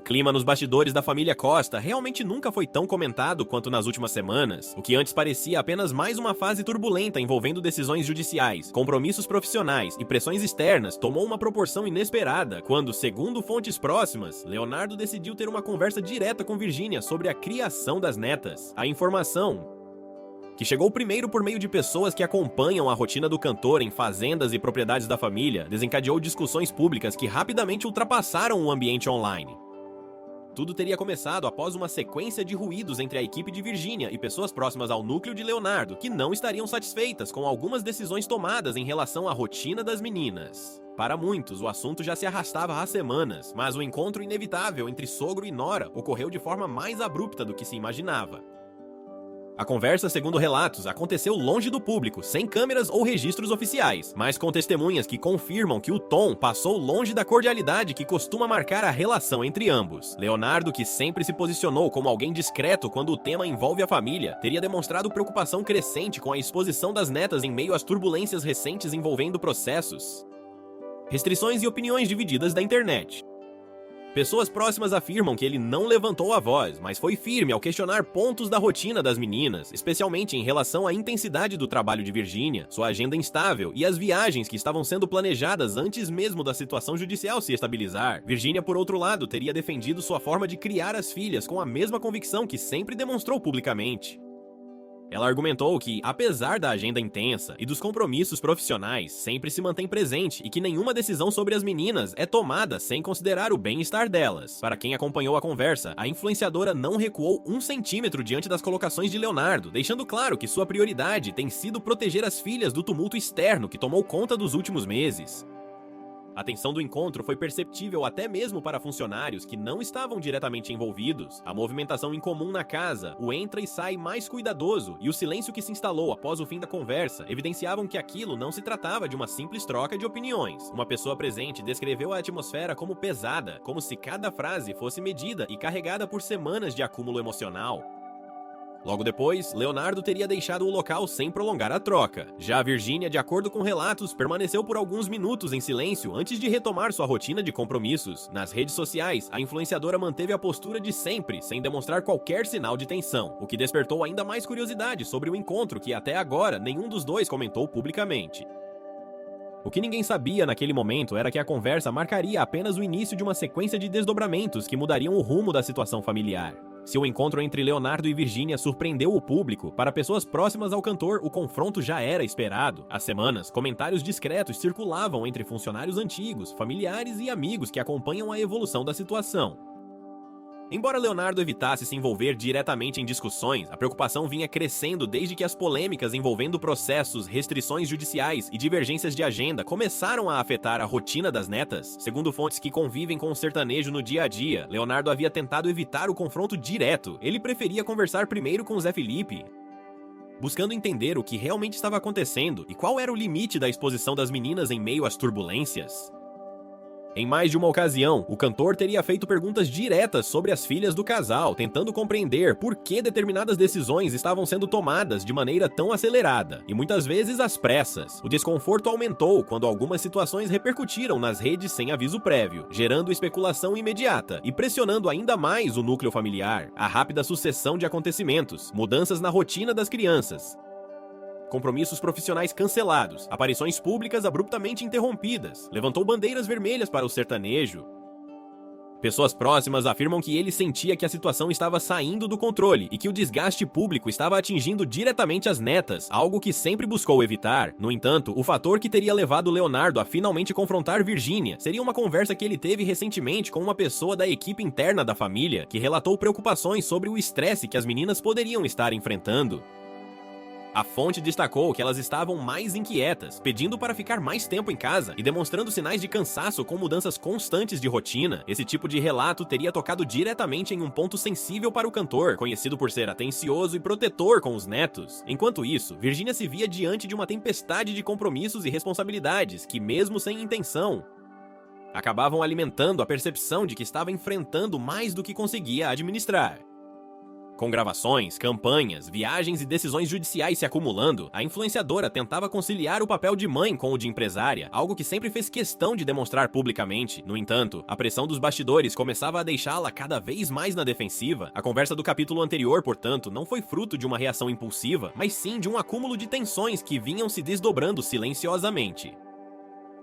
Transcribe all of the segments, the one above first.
clima nos bastidores da família Costa realmente nunca foi tão comentado quanto nas últimas semanas. O que antes parecia apenas mais uma fase turbulenta envolvendo decisões judiciais, compromissos profissionais e pressões externas tomou uma proporção inesperada quando, segundo fontes próximas, Leonardo decidiu ter uma conversa direta com Virgínia sobre a criação das netas. A informação, que chegou primeiro por meio de pessoas que acompanham a rotina do cantor em fazendas e propriedades da família, desencadeou discussões públicas que rapidamente ultrapassaram o ambiente online. Tudo teria começado após uma sequência de ruídos entre a equipe de Virgínia e pessoas próximas ao núcleo de Leonardo, que não estariam satisfeitas com algumas decisões tomadas em relação à rotina das meninas. Para muitos, o assunto já se arrastava há semanas, mas o encontro inevitável entre sogro e nora ocorreu de forma mais abrupta do que se imaginava. A conversa, segundo relatos, aconteceu longe do público, sem câmeras ou registros oficiais, mas com testemunhas que confirmam que o tom passou longe da cordialidade que costuma marcar a relação entre ambos. Leonardo, que sempre se posicionou como alguém discreto quando o tema envolve a família, teria demonstrado preocupação crescente com a exposição das netas em meio às turbulências recentes envolvendo processos, restrições e opiniões divididas da internet. Pessoas próximas afirmam que ele não levantou a voz, mas foi firme ao questionar pontos da rotina das meninas, especialmente em relação à intensidade do trabalho de Virgínia, sua agenda instável e as viagens que estavam sendo planejadas antes mesmo da situação judicial se estabilizar. Virgínia, por outro lado, teria defendido sua forma de criar as filhas com a mesma convicção que sempre demonstrou publicamente. Ela argumentou que, apesar da agenda intensa e dos compromissos profissionais, sempre se mantém presente e que nenhuma decisão sobre as meninas é tomada sem considerar o bem-estar delas. Para quem acompanhou a conversa, a influenciadora não recuou 1 centímetro diante das colocações de Leonardo, deixando claro que sua prioridade tem sido proteger as filhas do tumulto externo que tomou conta dos últimos meses. A tensão do encontro foi perceptível até mesmo para funcionários que não estavam diretamente envolvidos. A movimentação incomum na casa, o entra e sai mais cuidadoso e o silêncio que se instalou após o fim da conversa evidenciavam que aquilo não se tratava de uma simples troca de opiniões. Uma pessoa presente descreveu a atmosfera como pesada, como se cada frase fosse medida e carregada por semanas de acúmulo emocional. Logo depois, Leonardo teria deixado o local sem prolongar a troca. Já Virgínia, de acordo com relatos, permaneceu por alguns minutos em silêncio antes de retomar sua rotina de compromissos. Nas redes sociais, a influenciadora manteve a postura de sempre, sem demonstrar qualquer sinal de tensão, o que despertou ainda mais curiosidade sobre o encontro que até agora nenhum dos dois comentou publicamente. O que ninguém sabia naquele momento era que a conversa marcaria apenas o início de uma sequência de desdobramentos que mudariam o rumo da situação familiar. Se o encontro entre Leonardo e Virgínia surpreendeu o público, para pessoas próximas ao cantor, o confronto já era esperado. Há semanas, comentários discretos circulavam entre funcionários antigos, familiares e amigos que acompanham a evolução da situação. Embora Leonardo evitasse se envolver diretamente em discussões, a preocupação vinha crescendo desde que as polêmicas envolvendo processos, restrições judiciais e divergências de agenda começaram a afetar a rotina das netas. Segundo fontes que convivem com o sertanejo no dia a dia, Leonardo havia tentado evitar o confronto direto. Ele preferia conversar primeiro com Zé Felipe, buscando entender o que realmente estava acontecendo e qual era o limite da exposição das meninas em meio às turbulências. Em mais de uma ocasião, o cantor teria feito perguntas diretas sobre as filhas do casal, tentando compreender por que determinadas decisões estavam sendo tomadas de maneira tão acelerada, e muitas vezes às pressas. O desconforto aumentou quando algumas situações repercutiram nas redes sem aviso prévio, gerando especulação imediata e pressionando ainda mais o núcleo familiar. A rápida sucessão de acontecimentos, mudanças na rotina das crianças, compromissos profissionais cancelados, aparições públicas abruptamente interrompidas, levantou bandeiras vermelhas para o sertanejo. Pessoas próximas afirmam que ele sentia que a situação estava saindo do controle e que o desgaste público estava atingindo diretamente as netas, algo que sempre buscou evitar. No entanto, o fator que teria levado Leonardo a finalmente confrontar Virgínia seria uma conversa que ele teve recentemente com uma pessoa da equipe interna da família, que relatou preocupações sobre o estresse que as meninas poderiam estar enfrentando. A fonte destacou que elas estavam mais inquietas, pedindo para ficar mais tempo em casa e demonstrando sinais de cansaço com mudanças constantes de rotina. Esse tipo de relato teria tocado diretamente em um ponto sensível para o cantor, conhecido por ser atencioso e protetor com os netos. Enquanto isso, Virgínia se via diante de uma tempestade de compromissos e responsabilidades que, mesmo sem intenção, acabavam alimentando a percepção de que estava enfrentando mais do que conseguia administrar. Com gravações, campanhas, viagens e decisões judiciais se acumulando, a influenciadora tentava conciliar o papel de mãe com o de empresária, algo que sempre fez questão de demonstrar publicamente. No entanto, a pressão dos bastidores começava a deixá-la cada vez mais na defensiva. A conversa do capítulo anterior, portanto, não foi fruto de uma reação impulsiva, mas sim de um acúmulo de tensões que vinham se desdobrando silenciosamente.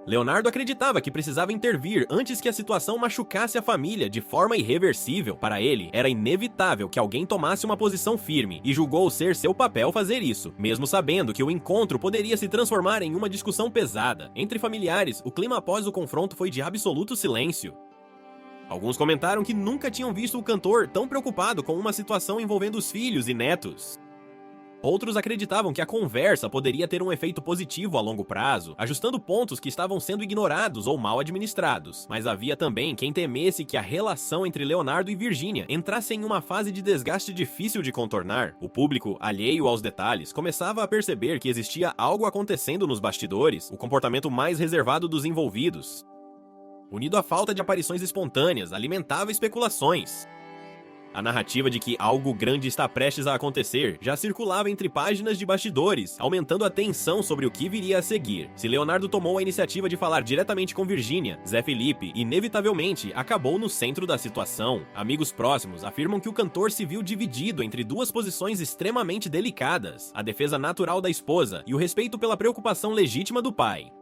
Leonardo acreditava que precisava intervir antes que a situação machucasse a família de forma irreversível. Para ele, era inevitável que alguém tomasse uma posição firme e julgou ser seu papel fazer isso, mesmo sabendo que o encontro poderia se transformar em uma discussão pesada. Entre familiares, o clima após o confronto foi de absoluto silêncio. Alguns comentaram que nunca tinham visto o cantor tão preocupado com uma situação envolvendo os filhos e netos. Outros acreditavam que a conversa poderia ter um efeito positivo a longo prazo, ajustando pontos que estavam sendo ignorados ou mal administrados. Mas havia também quem temesse que a relação entre Leonardo e Virginia entrasse em uma fase de desgaste difícil de contornar. O público, alheio aos detalhes, começava a perceber que existia algo acontecendo nos bastidores, o comportamento mais reservado dos envolvidos, unido à falta de aparições espontâneas, alimentava especulações. A narrativa de que algo grande está prestes a acontecer já circulava entre páginas de bastidores, aumentando a tensão sobre o que viria a seguir. Se Leonardo tomou a iniciativa de falar diretamente com Virginia, Zé Felipe, inevitavelmente, acabou no centro da situação. Amigos próximos afirmam que o cantor se viu dividido entre duas posições extremamente delicadas: a defesa natural da esposa e o respeito pela preocupação legítima do pai.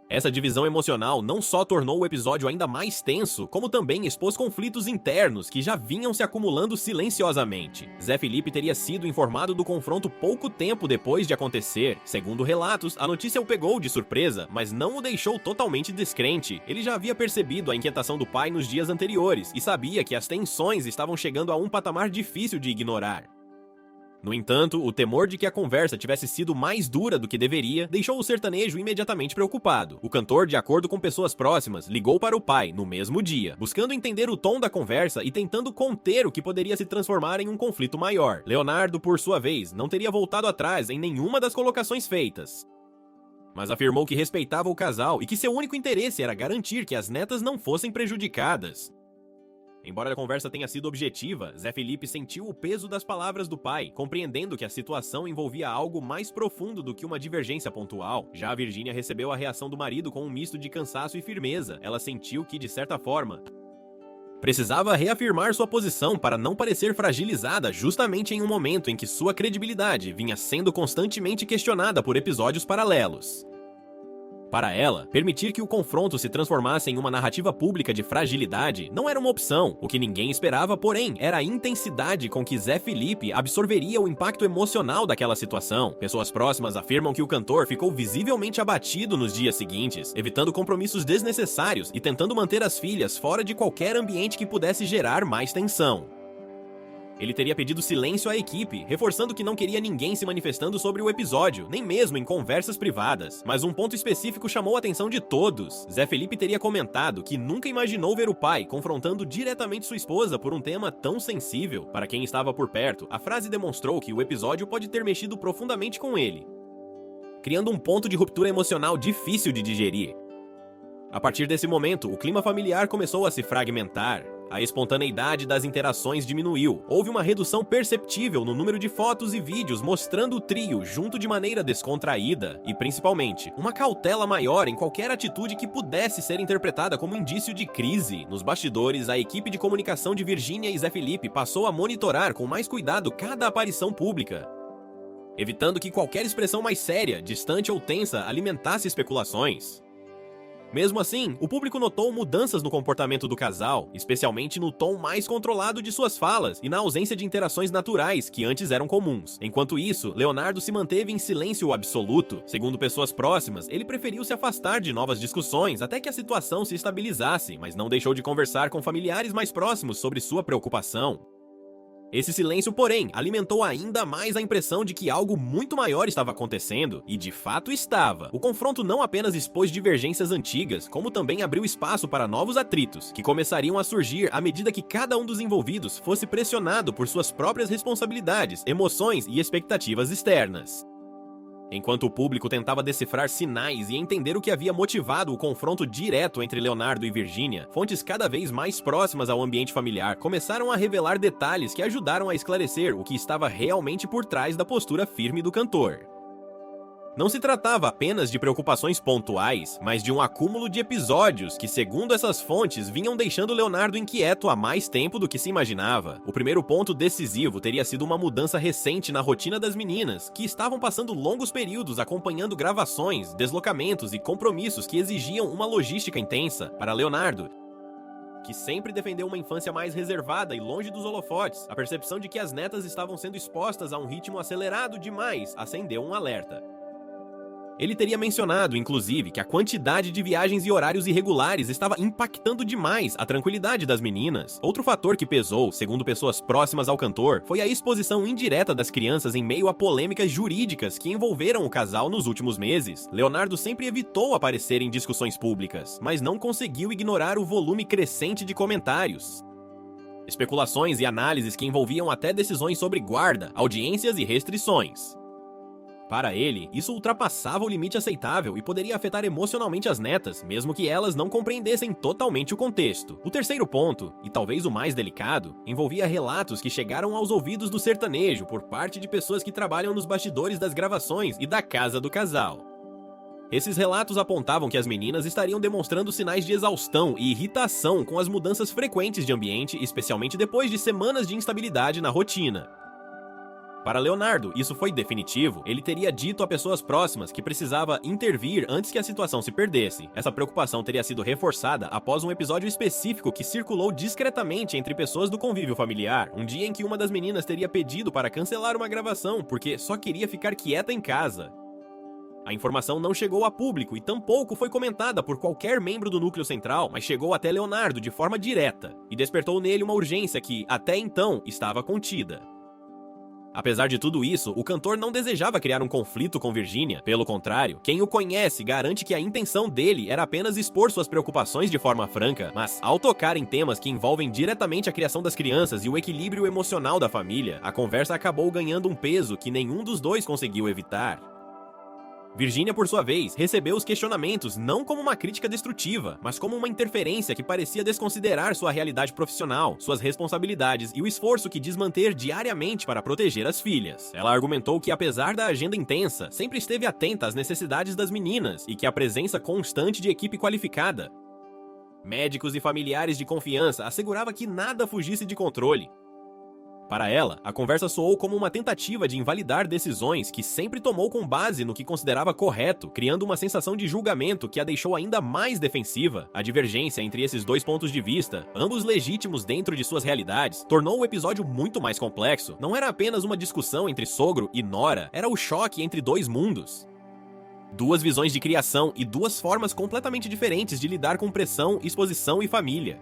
Essa divisão emocional não só tornou o episódio ainda mais tenso, como também expôs conflitos internos que já vinham se acumulando silenciosamente. Zé Felipe teria sido informado do confronto pouco tempo depois de acontecer. Segundo relatos, a notícia o pegou de surpresa, mas não o deixou totalmente descrente. Ele já havia percebido a inquietação do pai nos dias anteriores e sabia que as tensões estavam chegando a um patamar difícil de ignorar. No entanto, o temor de que a conversa tivesse sido mais dura do que deveria deixou o sertanejo imediatamente preocupado. O cantor, de acordo com pessoas próximas, ligou para o pai no mesmo dia, buscando entender o tom da conversa e tentando conter o que poderia se transformar em um conflito maior. Leonardo, por sua vez, não teria voltado atrás em nenhuma das colocações feitas, mas afirmou que respeitava o casal e que seu único interesse era garantir que as netas não fossem prejudicadas. Embora a conversa tenha sido objetiva, Zé Felipe sentiu o peso das palavras do pai, compreendendo que a situação envolvia algo mais profundo do que uma divergência pontual. Já a Virginia recebeu a reação do marido com um misto de cansaço e firmeza. Ela sentiu que, de certa forma, precisava reafirmar sua posição para não parecer fragilizada justamente em um momento em que sua credibilidade vinha sendo constantemente questionada por episódios paralelos. Para ela, permitir que o confronto se transformasse em uma narrativa pública de fragilidade não era uma opção. O que ninguém esperava, porém, era a intensidade com que Zé Felipe absorveria o impacto emocional daquela situação. Pessoas próximas afirmam que o cantor ficou visivelmente abatido nos dias seguintes, evitando compromissos desnecessários e tentando manter as filhas fora de qualquer ambiente que pudesse gerar mais tensão. Ele teria pedido silêncio à equipe, reforçando que não queria ninguém se manifestando sobre o episódio, nem mesmo em conversas privadas. Mas um ponto específico chamou a atenção de todos. Zé Felipe teria comentado que nunca imaginou ver o pai confrontando diretamente sua esposa por um tema tão sensível. Para quem estava por perto, a frase demonstrou que o episódio pode ter mexido profundamente com ele, criando um ponto de ruptura emocional difícil de digerir. A partir desse momento, o clima familiar começou a se fragmentar. A espontaneidade das interações diminuiu. Houve uma redução perceptível no número de fotos e vídeos mostrando o trio junto de maneira descontraída e, principalmente, uma cautela maior em qualquer atitude que pudesse ser interpretada como indício de crise. Nos bastidores, a equipe de comunicação de Virginia e Zé Felipe passou a monitorar com mais cuidado cada aparição pública, evitando que qualquer expressão mais séria, distante ou tensa alimentasse especulações. Mesmo assim, o público notou mudanças no comportamento do casal, especialmente no tom mais controlado de suas falas e na ausência de interações naturais que antes eram comuns. Enquanto isso, Leonardo se manteve em silêncio absoluto. Segundo pessoas próximas, ele preferiu se afastar de novas discussões até que a situação se estabilizasse, mas não deixou de conversar com familiares mais próximos sobre sua preocupação. Esse silêncio, porém, alimentou ainda mais a impressão de que algo muito maior estava acontecendo, e de fato estava. O confronto não apenas expôs divergências antigas, como também abriu espaço para novos atritos, que começariam a surgir à medida que cada um dos envolvidos fosse pressionado por suas próprias responsabilidades, emoções e expectativas externas. Enquanto o público tentava decifrar sinais e entender o que havia motivado o confronto direto entre Leonardo e Virginia, fontes cada vez mais próximas ao ambiente familiar começaram a revelar detalhes que ajudaram a esclarecer o que estava realmente por trás da postura firme do cantor. Não se tratava apenas de preocupações pontuais, mas de um acúmulo de episódios que, segundo essas fontes, vinham deixando Leonardo inquieto há mais tempo do que se imaginava. O primeiro ponto decisivo teria sido uma mudança recente na rotina das meninas, que estavam passando longos períodos acompanhando gravações, deslocamentos e compromissos que exigiam uma logística intensa. Para Leonardo, que sempre defendeu uma infância mais reservada e longe dos holofotes, a percepção de que as netas estavam sendo expostas a um ritmo acelerado demais acendeu um alerta. Ele teria mencionado, inclusive, que a quantidade de viagens e horários irregulares estava impactando demais a tranquilidade das meninas. Outro fator que pesou, segundo pessoas próximas ao cantor, foi a exposição indireta das crianças em meio a polêmicas jurídicas que envolveram o casal nos últimos meses. Leonardo sempre evitou aparecer em discussões públicas, mas não conseguiu ignorar o volume crescente de comentários, especulações e análises que envolviam até decisões sobre guarda, audiências e restrições. Para ele, isso ultrapassava o limite aceitável e poderia afetar emocionalmente as netas, mesmo que elas não compreendessem totalmente o contexto. O terceiro ponto, e talvez o mais delicado, envolvia relatos que chegaram aos ouvidos do sertanejo por parte de pessoas que trabalham nos bastidores das gravações e da casa do casal. Esses relatos apontavam que as meninas estariam demonstrando sinais de exaustão e irritação com as mudanças frequentes de ambiente, especialmente depois de semanas de instabilidade na rotina. Para Leonardo, isso foi definitivo. Ele teria dito a pessoas próximas que precisava intervir antes que a situação se perdesse. Essa preocupação teria sido reforçada após um episódio específico que circulou discretamente entre pessoas do convívio familiar. Um dia em que uma das meninas teria pedido para cancelar uma gravação porque só queria ficar quieta em casa. A informação não chegou a público e tampouco foi comentada por qualquer membro do núcleo central, mas chegou até Leonardo de forma direta e despertou nele uma urgência que, até então, estava contida. Apesar de tudo isso, o cantor não desejava criar um conflito com Virginia. Pelo contrário, quem o conhece garante que a intenção dele era apenas expor suas preocupações de forma franca, mas ao tocar em temas que envolvem diretamente a criação das crianças e o equilíbrio emocional da família, a conversa acabou ganhando um peso que nenhum dos dois conseguiu evitar. Virginia, por sua vez, recebeu os questionamentos não como uma crítica destrutiva, mas como uma interferência que parecia desconsiderar sua realidade profissional, suas responsabilidades e o esforço que diz manter diariamente para proteger as filhas. Ela argumentou que, apesar da agenda intensa, sempre esteve atenta às necessidades das meninas e que a presença constante de equipe qualificada, médicos e familiares de confiança, assegurava que nada fugisse de controle. Para ela, a conversa soou como uma tentativa de invalidar decisões que sempre tomou com base no que considerava correto, criando uma sensação de julgamento que a deixou ainda mais defensiva. A divergência entre esses dois pontos de vista, ambos legítimos dentro de suas realidades, tornou o episódio muito mais complexo. Não era apenas uma discussão entre sogro e nora, era o choque entre dois mundos. Duas visões de criação e duas formas completamente diferentes de lidar com pressão, exposição e família.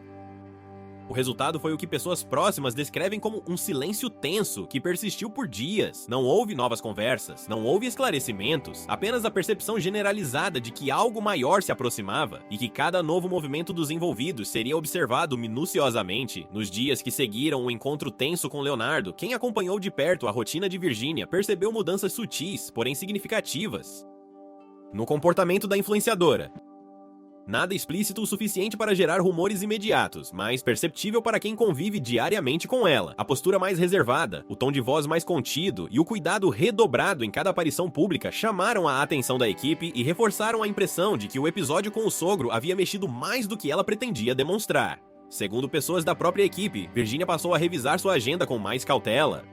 O resultado foi o que pessoas próximas descrevem como um silêncio tenso que persistiu por dias. Não houve novas conversas, não houve esclarecimentos, apenas a percepção generalizada de que algo maior se aproximava e que cada novo movimento dos envolvidos seria observado minuciosamente. Nos dias que seguiram o encontro tenso com Leonardo, quem acompanhou de perto a rotina de Virginia percebeu mudanças sutis, porém significativas, no comportamento da influenciadora. Nada explícito o suficiente para gerar rumores imediatos, mas perceptível para quem convive diariamente com ela. A postura mais reservada, o tom de voz mais contido e o cuidado redobrado em cada aparição pública chamaram a atenção da equipe e reforçaram a impressão de que o episódio com o sogro havia mexido mais do que ela pretendia demonstrar. Segundo pessoas da própria equipe, Virginia passou a revisar sua agenda com mais cautela.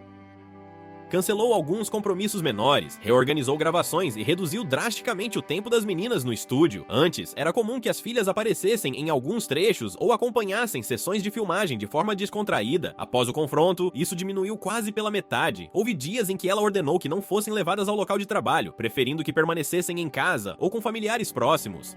Cancelou alguns compromissos menores, reorganizou gravações e reduziu drasticamente o tempo das meninas no estúdio. Antes, era comum que as filhas aparecessem em alguns trechos ou acompanhassem sessões de filmagem de forma descontraída. Após o confronto, isso diminuiu quase pela metade. Houve dias em que ela ordenou que não fossem levadas ao local de trabalho, preferindo que permanecessem em casa ou com familiares próximos.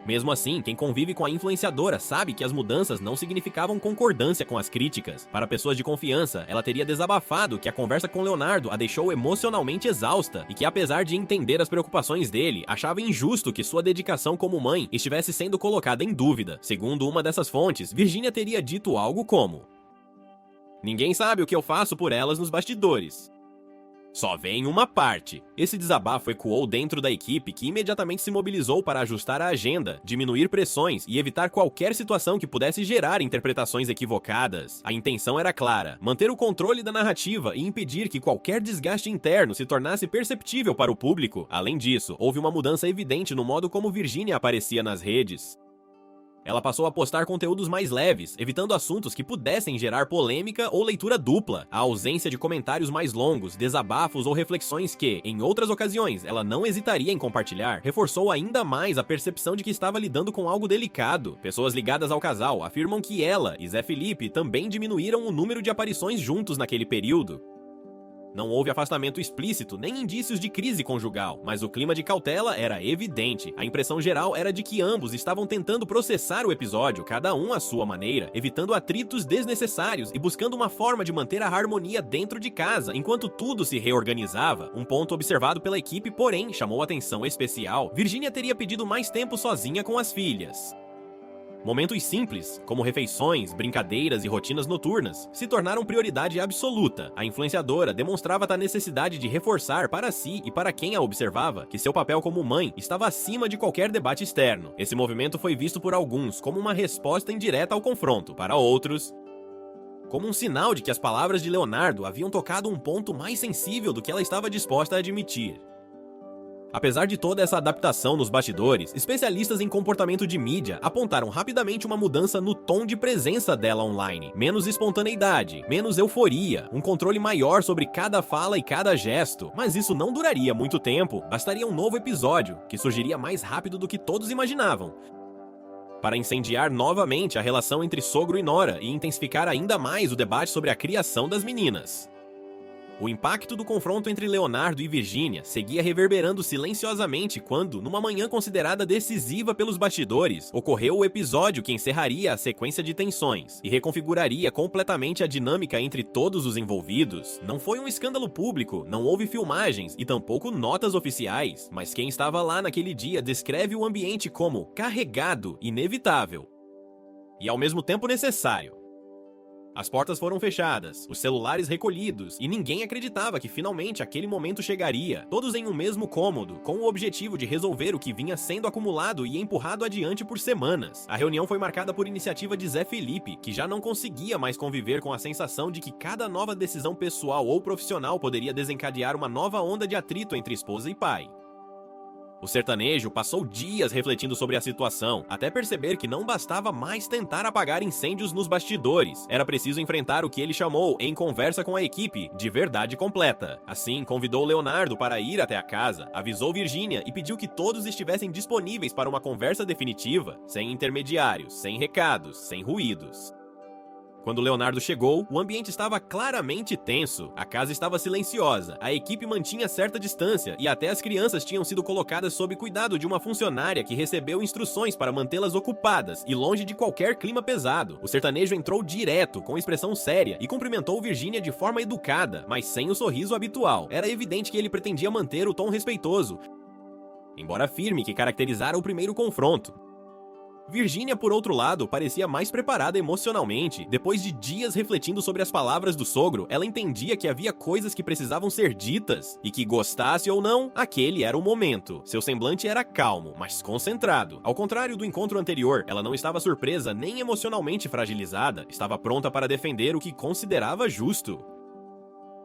Mesmo assim, quem convive com a influenciadora sabe que as mudanças não significavam concordância com as críticas. Para pessoas de confiança, ela teria desabafado que a conversa com Leonardo a deixou emocionalmente exausta e que, apesar de entender as preocupações dele, achava injusto que sua dedicação como mãe estivesse sendo colocada em dúvida. Segundo uma dessas fontes, Virginia teria dito algo como: "Ninguém sabe o que eu faço por elas nos bastidores." Só vem uma parte. Esse desabafo ecoou dentro da equipe, que imediatamente se mobilizou para ajustar a agenda, diminuir pressões e evitar qualquer situação que pudesse gerar interpretações equivocadas. A intenção era clara: manter o controle da narrativa e impedir que qualquer desgaste interno se tornasse perceptível para o público. Além disso, houve uma mudança evidente no modo como Virginia aparecia nas redes. Ela passou a postar conteúdos mais leves, evitando assuntos que pudessem gerar polêmica ou leitura dupla. A ausência de comentários mais longos, desabafos ou reflexões que, em outras ocasiões, ela não hesitaria em compartilhar, reforçou ainda mais a percepção de que estava lidando com algo delicado. Pessoas ligadas ao casal afirmam que ela e Zé Felipe também diminuíram o número de aparições juntos naquele período. Não houve afastamento explícito, nem indícios de crise conjugal, mas o clima de cautela era evidente. A impressão geral era de que ambos estavam tentando processar o episódio, cada um à sua maneira, evitando atritos desnecessários e buscando uma forma de manter a harmonia dentro de casa, enquanto tudo se reorganizava. Um ponto observado pela equipe, porém, chamou atenção especial. Virginia teria pedido mais tempo sozinha com as filhas. Momentos simples, como refeições, brincadeiras e rotinas noturnas, se tornaram prioridade absoluta. A influenciadora demonstrava a necessidade de reforçar para si e para quem a observava que seu papel como mãe estava acima de qualquer debate externo. Esse movimento foi visto por alguns como uma resposta indireta ao confronto, para outros como um sinal de que as palavras de Leonardo haviam tocado um ponto mais sensível do que ela estava disposta a admitir. Apesar de toda essa adaptação nos bastidores, especialistas em comportamento de mídia apontaram rapidamente uma mudança no tom de presença dela online. Menos espontaneidade, menos euforia, um controle maior sobre cada fala e cada gesto. Mas isso não duraria muito tempo, bastaria um novo episódio, que surgiria mais rápido do que todos imaginavam, para incendiar novamente a relação entre sogro e nora e intensificar ainda mais o debate sobre a criação das meninas. O impacto do confronto entre Leonardo e Virginia seguia reverberando silenciosamente quando, numa manhã considerada decisiva pelos bastidores, ocorreu o episódio que encerraria a sequência de tensões e reconfiguraria completamente a dinâmica entre todos os envolvidos. Não foi um escândalo público, não houve filmagens e tampouco notas oficiais, mas quem estava lá naquele dia descreve o ambiente como carregado, inevitável e ao mesmo tempo necessário. As portas foram fechadas, os celulares recolhidos, e ninguém acreditava que finalmente aquele momento chegaria, todos em um mesmo cômodo, com o objetivo de resolver o que vinha sendo acumulado e empurrado adiante por semanas. A reunião foi marcada por iniciativa de Zé Felipe, que já não conseguia mais conviver com a sensação de que cada nova decisão pessoal ou profissional poderia desencadear uma nova onda de atrito entre esposa e pai. O sertanejo passou dias refletindo sobre a situação, até perceber que não bastava mais tentar apagar incêndios nos bastidores. Era preciso enfrentar o que ele chamou, em conversa com a equipe, de verdade completa. Assim, convidou Leonardo para ir até a casa, avisou Virginia e pediu que todos estivessem disponíveis para uma conversa definitiva, sem intermediários, sem recados, sem ruídos. Quando Leonardo chegou, o ambiente estava claramente tenso. A casa estava silenciosa, a equipe mantinha certa distância e até as crianças tinham sido colocadas sob cuidado de uma funcionária que recebeu instruções para mantê-las ocupadas e longe de qualquer clima pesado. O sertanejo entrou direto, com expressão séria, e cumprimentou Virginia de forma educada, mas sem o sorriso habitual. Era evidente que ele pretendia manter o tom respeitoso, embora firme, que caracterizara o primeiro confronto. Virginia, por outro lado, parecia mais preparada emocionalmente. Depois de dias refletindo sobre as palavras do sogro, ela entendia que havia coisas que precisavam ser ditas, e que, gostasse ou não, aquele era o momento. Seu semblante era calmo, mas concentrado. Ao contrário do encontro anterior, ela não estava surpresa nem emocionalmente fragilizada, estava pronta para defender o que considerava justo.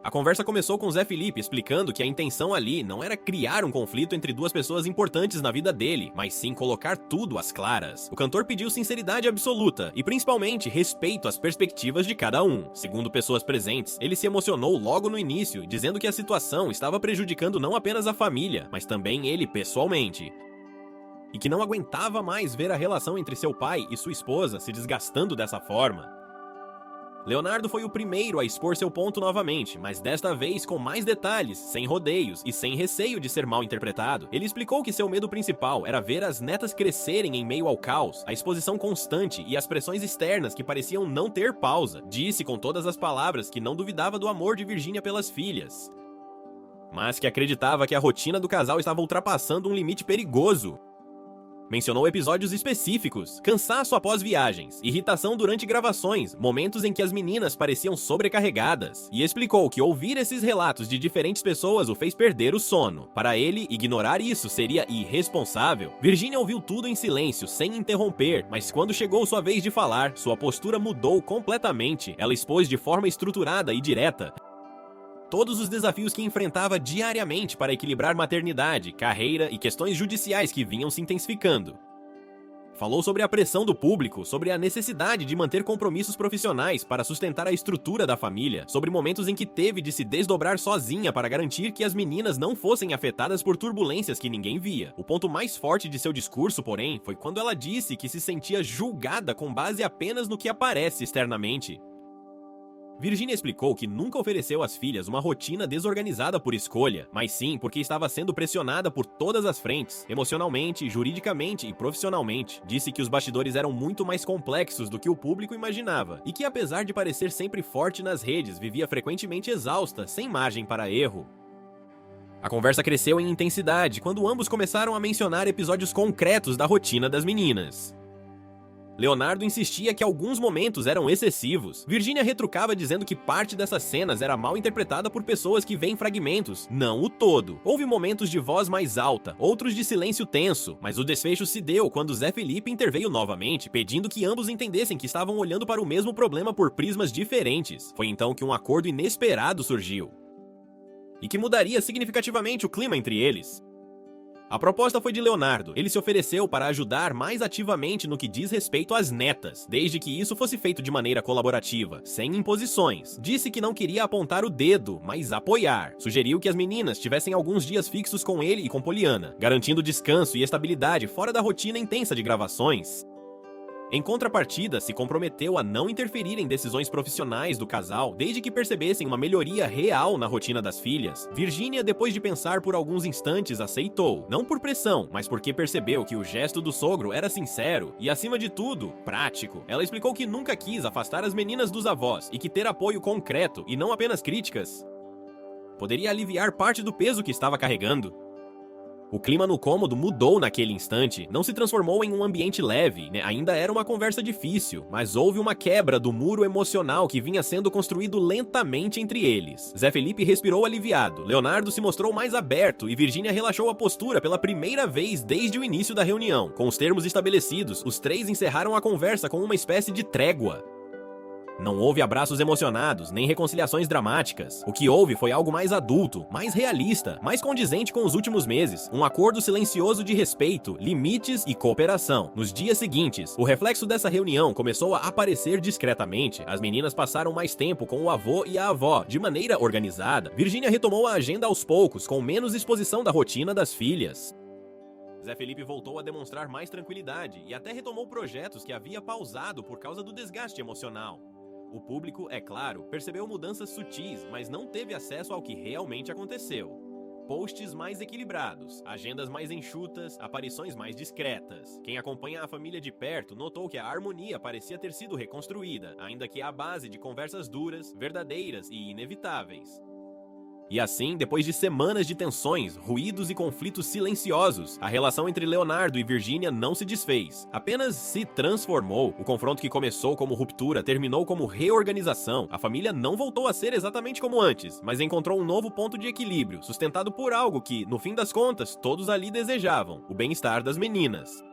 A conversa começou com Zé Felipe explicando que a intenção ali não era criar um conflito entre duas pessoas importantes na vida dele, mas sim colocar tudo às claras. O cantor pediu sinceridade absoluta e principalmente respeito às perspectivas de cada um. Segundo pessoas presentes, ele se emocionou logo no início, dizendo que a situação estava prejudicando não apenas a família, mas também ele pessoalmente, e que não aguentava mais ver a relação entre seu pai e sua esposa se desgastando dessa forma. Leonardo foi o primeiro a expor seu ponto novamente, mas desta vez com mais detalhes, sem rodeios e sem receio de ser mal interpretado. Ele explicou que seu medo principal era ver as netas crescerem em meio ao caos, a exposição constante e as pressões externas que pareciam não ter pausa. Disse com todas as palavras que não duvidava do amor de Virginia pelas filhas, mas que acreditava que a rotina do casal estava ultrapassando um limite perigoso. Mencionou episódios específicos, cansaço após viagens, irritação durante gravações, momentos em que as meninas pareciam sobrecarregadas, e explicou que ouvir esses relatos de diferentes pessoas o fez perder o sono. Para ele, ignorar isso seria irresponsável. Virginia ouviu tudo em silêncio, sem interromper, mas quando chegou sua vez de falar, sua postura mudou completamente. Ela expôs de forma estruturada e direta todos os desafios que enfrentava diariamente para equilibrar maternidade, carreira e questões judiciais que vinham se intensificando. Falou sobre a pressão do público, sobre a necessidade de manter compromissos profissionais para sustentar a estrutura da família, sobre momentos em que teve de se desdobrar sozinha para garantir que as meninas não fossem afetadas por turbulências que ninguém via. O ponto mais forte de seu discurso, porém, foi quando ela disse que se sentia julgada com base apenas no que aparece externamente. Virginia explicou que nunca ofereceu às filhas uma rotina desorganizada por escolha, mas sim porque estava sendo pressionada por todas as frentes, emocionalmente, juridicamente e profissionalmente. Disse que os bastidores eram muito mais complexos do que o público imaginava, e que apesar de parecer sempre forte nas redes, vivia frequentemente exausta, sem margem para erro. A conversa cresceu em intensidade quando ambos começaram a mencionar episódios concretos da rotina das meninas. Leonardo insistia que alguns momentos eram excessivos. Virginia retrucava dizendo que parte dessas cenas era mal interpretada por pessoas que veem fragmentos, não o todo. Houve momentos de voz mais alta, outros de silêncio tenso, mas o desfecho se deu quando Zé Felipe interveio novamente, pedindo que ambos entendessem que estavam olhando para o mesmo problema por prismas diferentes. Foi então que um acordo inesperado surgiu, e que mudaria significativamente o clima entre eles. A proposta foi de Leonardo. Ele se ofereceu para ajudar mais ativamente no que diz respeito às netas, desde que isso fosse feito de maneira colaborativa, sem imposições. Disse que não queria apontar o dedo, mas apoiar. Sugeriu que as meninas tivessem alguns dias fixos com ele e com Poliana, garantindo descanso e estabilidade fora da rotina intensa de gravações. Em contrapartida, se comprometeu a não interferir em decisões profissionais do casal, desde que percebessem uma melhoria real na rotina das filhas. Virginia, depois de pensar por alguns instantes, aceitou. Não por pressão, mas porque percebeu que o gesto do sogro era sincero e, acima de tudo, prático. Ela explicou que nunca quis afastar as meninas dos avós e que ter apoio concreto, e não apenas críticas, poderia aliviar parte do peso que estava carregando. O clima no cômodo mudou naquele instante, não se transformou em um ambiente leve, né? Ainda era uma conversa difícil, mas houve uma quebra do muro emocional que vinha sendo construído lentamente entre eles. Zé Felipe respirou aliviado, Leonardo se mostrou mais aberto e Virginia relaxou a postura pela primeira vez desde o início da reunião. Com os termos estabelecidos, os três encerraram a conversa com uma espécie de trégua. Não houve abraços emocionados, nem reconciliações dramáticas. O que houve foi algo mais adulto, mais realista, mais condizente com os últimos meses. Um acordo silencioso de respeito, limites e cooperação. Nos dias seguintes, o reflexo dessa reunião começou a aparecer discretamente. As meninas passaram mais tempo com o avô e a avó, de maneira organizada. Virginia retomou a agenda aos poucos, com menos exposição da rotina das filhas. Zé Felipe voltou a demonstrar mais tranquilidade e até retomou projetos que havia pausado por causa do desgaste emocional. O público, é claro, percebeu mudanças sutis, mas não teve acesso ao que realmente aconteceu. Posts mais equilibrados, agendas mais enxutas, aparições mais discretas. Quem acompanha a família de perto notou que a harmonia parecia ter sido reconstruída, ainda que à base de conversas duras, verdadeiras e inevitáveis. E assim, depois de semanas de tensões, ruídos e conflitos silenciosos, a relação entre Leonardo e Virginia não se desfez, apenas se transformou. O confronto que começou como ruptura terminou como reorganização. A família não voltou a ser exatamente como antes, mas encontrou um novo ponto de equilíbrio, sustentado por algo que, no fim das contas, todos ali desejavam: o bem-estar das meninas.